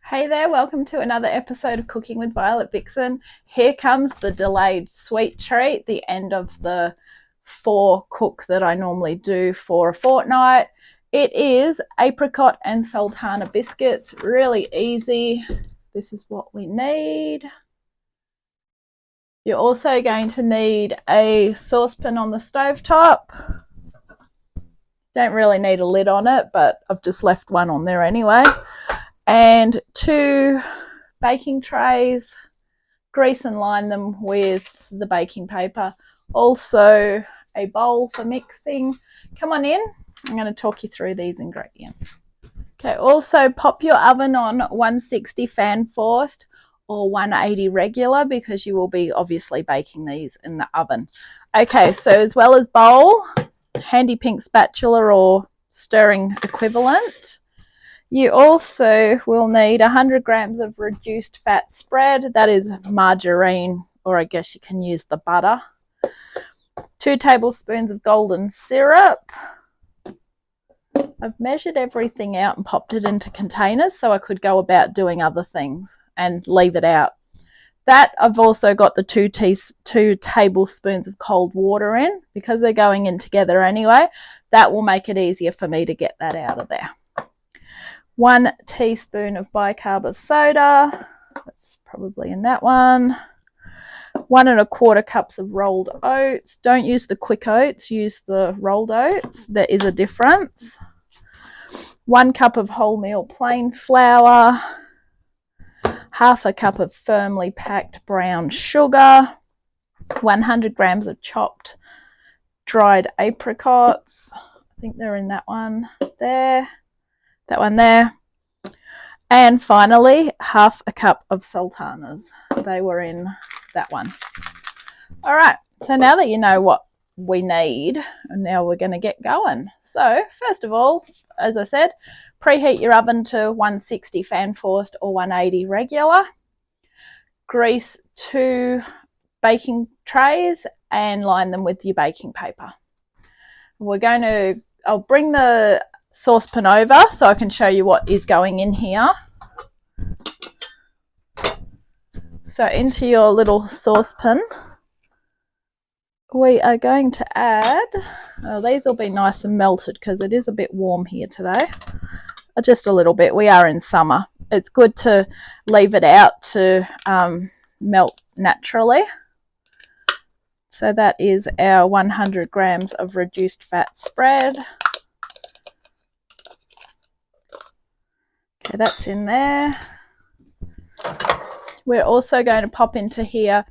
Hey there, welcome to another episode of Cooking with Violet Vixen. Here comes the delayed sweet treat, the end of the 4-cook that I normally do for a fortnight. It is apricot and sultana biscuits, really easy. This is what we need. You're also going to need a saucepan on the stovetop. Don't really need a lid on it, but I've just left one on there anyway. And 2 baking trays, grease and line them with the baking paper. Also a bowl for mixing. Come on in, I'm going to talk you through these ingredients. Okay, also pop your oven on 160 fan forced or 180 regular because you will be obviously baking these in the oven. Okay, so as well as bowl, handy pink spatula or stirring equivalent. You also will need 100 grams of reduced fat spread. That is margarine, or I guess you can use the butter. 2 tablespoons of golden syrup. I've measured everything out and popped it into containers so I could go about doing other things and leave it out. That I've also got the 2 tablespoons of cold water in because they're going in together anyway. That will make it easier for me to get that out of there. 1 teaspoon of bicarb of soda, that's probably in that one. 1 1/4 cups of rolled oats. Don't use the quick oats, use the rolled oats. There is a difference. 1 cup of wholemeal plain flour. 1/2 cup of firmly packed brown sugar. 100 grams of chopped dried apricots. I think they're in that one there. That one there. And finally 1/2 cup of sultanas. They were in that one. All right, so now that you know what we need, now we're going to get going. So first of all, as I said, preheat your oven to 160 fan forced or 180 regular. Grease 2 baking trays and line them with your baking paper. I'll bring the saucepan over so I can show you what is going in here. So into your little saucepan we are going to add, these will be nice and melted because it is a bit warm here today, just a little bit. We are in summer. It's good to leave it out to melt naturally. So that is our 100 grams of reduced fat spread. Okay, that's in there. We're also going to pop into here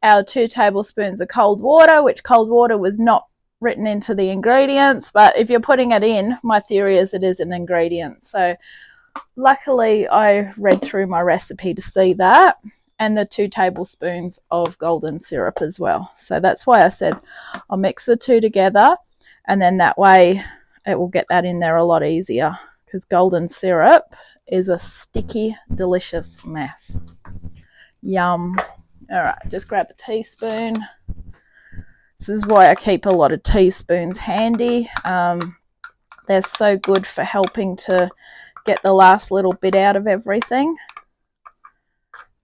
our 2 tablespoons of cold water, which cold water was not written into the ingredients, but if you're putting it in, my theory is it is an ingredient. So luckily I read through my recipe to see that, and the 2 tablespoons of golden syrup as well. So that's why I said I'll mix the 2 together, and then that way it will get that in there a lot easier because golden syrup is a sticky, delicious mess. Yum. All right, just grab a teaspoon. This is why I keep a lot of teaspoons handy. They're so good for helping to get the last little bit out of everything,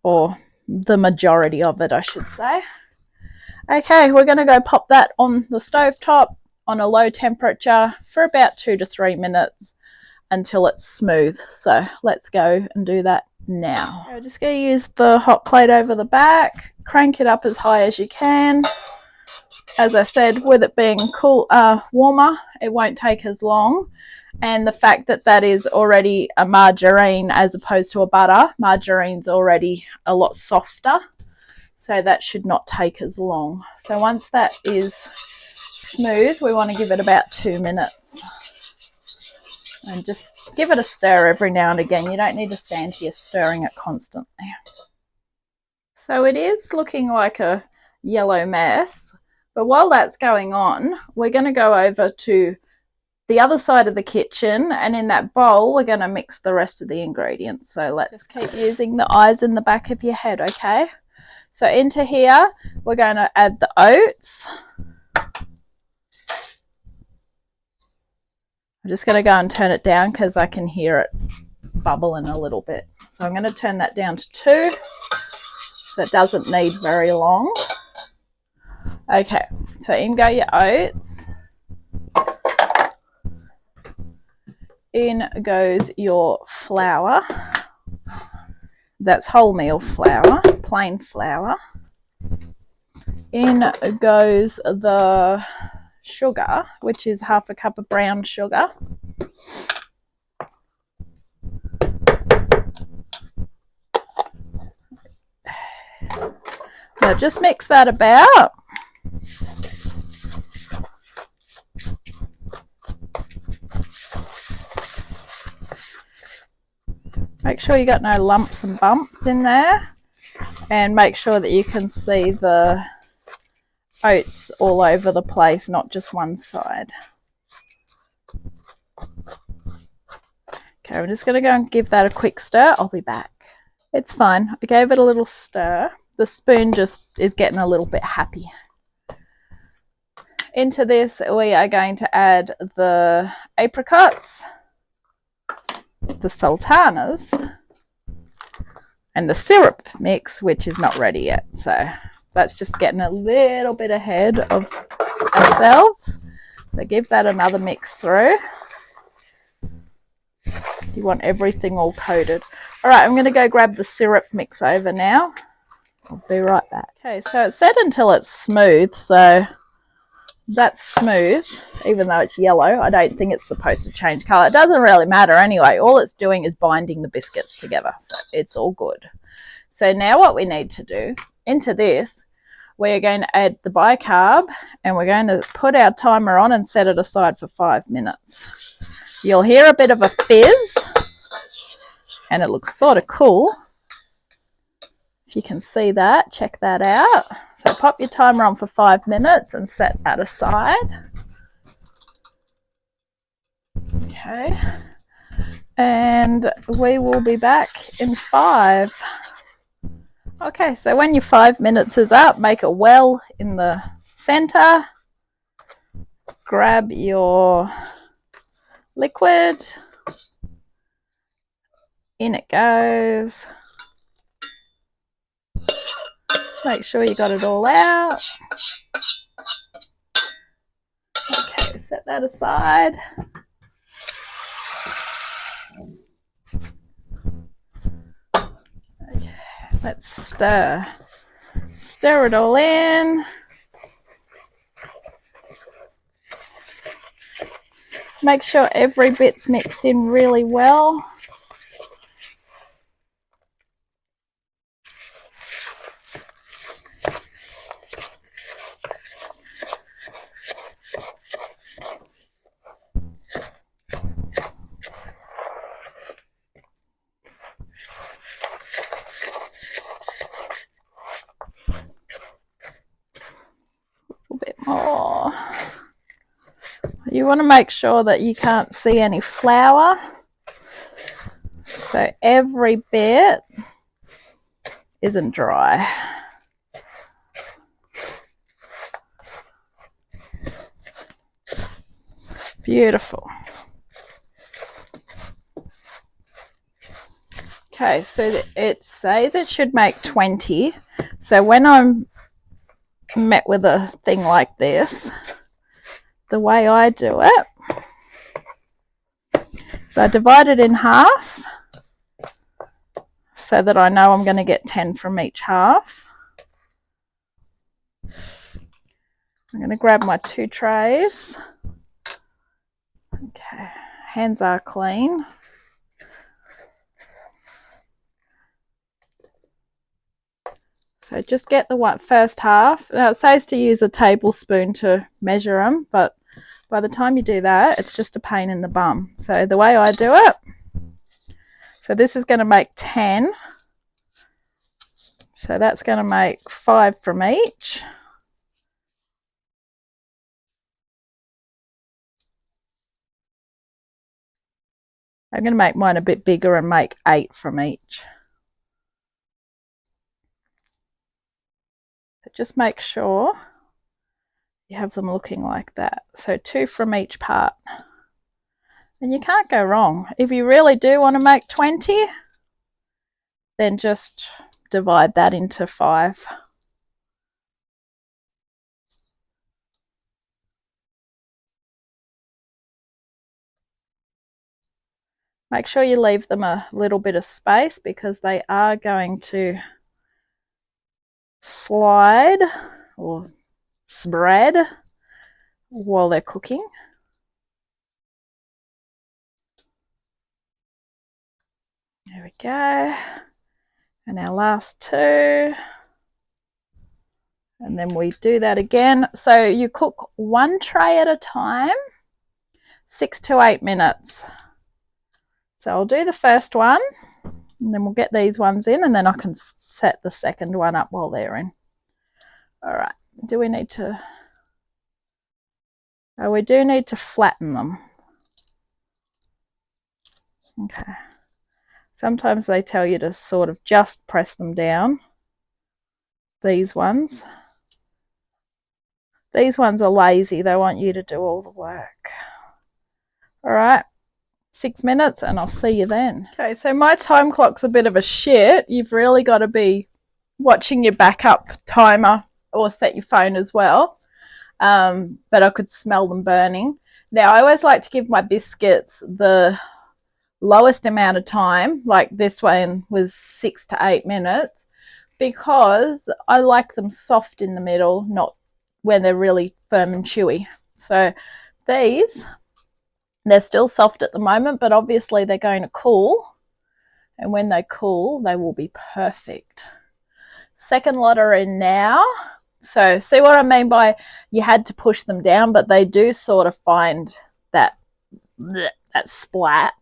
or the majority of it, I should say. Okay, we're going to go pop that on the stovetop on a low temperature for about 2 to 3 minutes until it's smooth. So let's go and do that now. I'm just going to use the hot plate over the back, crank it up as high as you can. As I said, with it being warmer, it won't take as long. And the fact that that is already a margarine as opposed to a butter, margarine's already a lot softer, so that should not take as long. So once that is smooth, we want to give it about 2 minutes. And just give it a stir every now and again. You don't need to stand here stirring it constantly. So it is looking like a yellow mess, but while that's going on, we're going to go over to the other side of the kitchen, and in that bowl we're going to mix the rest of the ingredients. So let's keep using the eyes in the back of your head, okay? So into here we're going to add the oats. I'm just going to go and turn it down because I can hear it bubbling a little bit. So I'm going to turn that down to 2. So it doesn't need very long. Okay, so in go your oats. In goes your flour. That's wholemeal flour, plain flour. In goes the sugar, which is 1/2 cup of brown sugar. Now just mix that about. Make sure you got no lumps and bumps in there, and make sure that you can see the oats all over the place, not just one side. Okay, I'm just going to go and give that a quick stir. I'll be back. It's fine. I gave it a little stir. The spoon just is getting a little bit happy. Into this, we are going to add the apricots, the sultanas, and the syrup mix, which is not ready yet. So that's just getting a little bit ahead of ourselves. So give that another mix through. You want everything all coated. All right, I'm going to go grab the syrup mix over now. I'll be right back. Okay, so it's set until it's smooth. So that's smooth, even though it's yellow. I don't think it's supposed to change colour. It doesn't really matter anyway. All it's doing is binding the biscuits together. So it's all good. So now what we need to do, into this, we're going to add the bicarb, and we're going to put our timer on and set it aside for 5 minutes. You'll hear a bit of a fizz, and it looks sort of cool. If you can see that, check that out. So pop your timer on for 5 minutes and set that aside. Okay. And we will be back in 5. Okay, so when your 5 minutes is up, make a well in the center. Grab your liquid. In it goes. Just make sure you got it all out. Okay, set that aside. Okay, let's stir. Stir it all in. Make sure every bit's mixed in really well. A bit more. You want to make sure that you can't see any flour. So every bit isn't dry. Beautiful. Okay, so it says it should make 20. So when I'm met with a thing like this, the way I do it is I divide it in half so that I know I'm going to get 10 from each half. I'm going to grab my 2 trays. Okay, hands are clean. So just get the first half. Now it says to use a tablespoon to measure them, but by the time you do that, it's just a pain in the bum. So the way I do it, so this is going to make 10. So that's going to make 5 from each. I'm going to make mine a bit bigger and make 8 from each. But just make sure you have them looking like that. So 2 from each part. And you can't go wrong. If you really do want to make 20, then just divide that into 5. Make sure you leave them a little bit of space because they are going to slide or spread while they're cooking. There we go. And our last 2. And then we do that again. So you cook 1 tray at a time, 6 to 8 minutes. So I'll do the first one, and then we'll get these ones in, and then I can set the second one up while they're in. All right, do we need to... Oh, we do need to flatten them. Okay. Sometimes they tell you to sort of just press them down. These ones. These ones are lazy. They want you to do all the work. All right, 6 minutes, and I'll see you then. Okay, so my time clock's a bit of a shit. You've really got to be watching your backup timer or set your phone as well. But I could smell them burning. Now, I always like to give my biscuits the lowest amount of time, like this one was 6 to 8 minutes, because I like them soft in the middle, not when they're really firm and chewy. So these, they're still soft at the moment, but obviously they're going to cool, and when they cool they will be perfect. Second lot are in now. So see what I mean by you had to push them down, but they do sort of find that splat,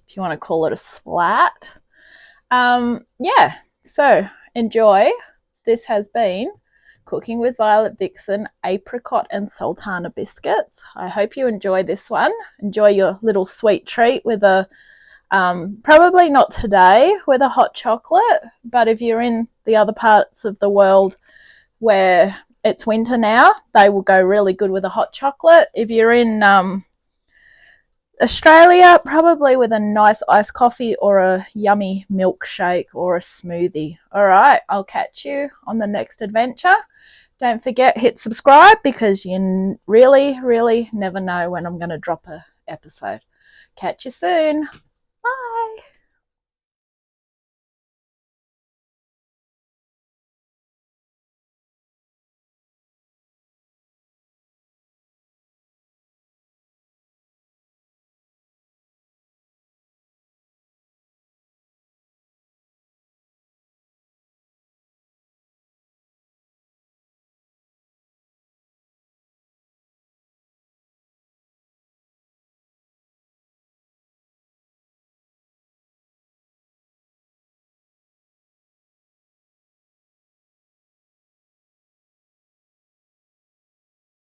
if you want to call it a splat. Yeah, so enjoy. This has been Cooking with Violet Vixen apricot and sultana biscuits. I hope you enjoy this one. Enjoy your little sweet treat with a probably not today with a hot chocolate, but if you're in the other parts of the world where it's winter now, they will go really good with a hot chocolate. If you're in Australia, probably with a nice iced coffee or a yummy milkshake or a smoothie. All right, I'll catch you on the next adventure. Don't forget, hit subscribe because you really, really never know when I'm going to drop an episode. Catch you soon.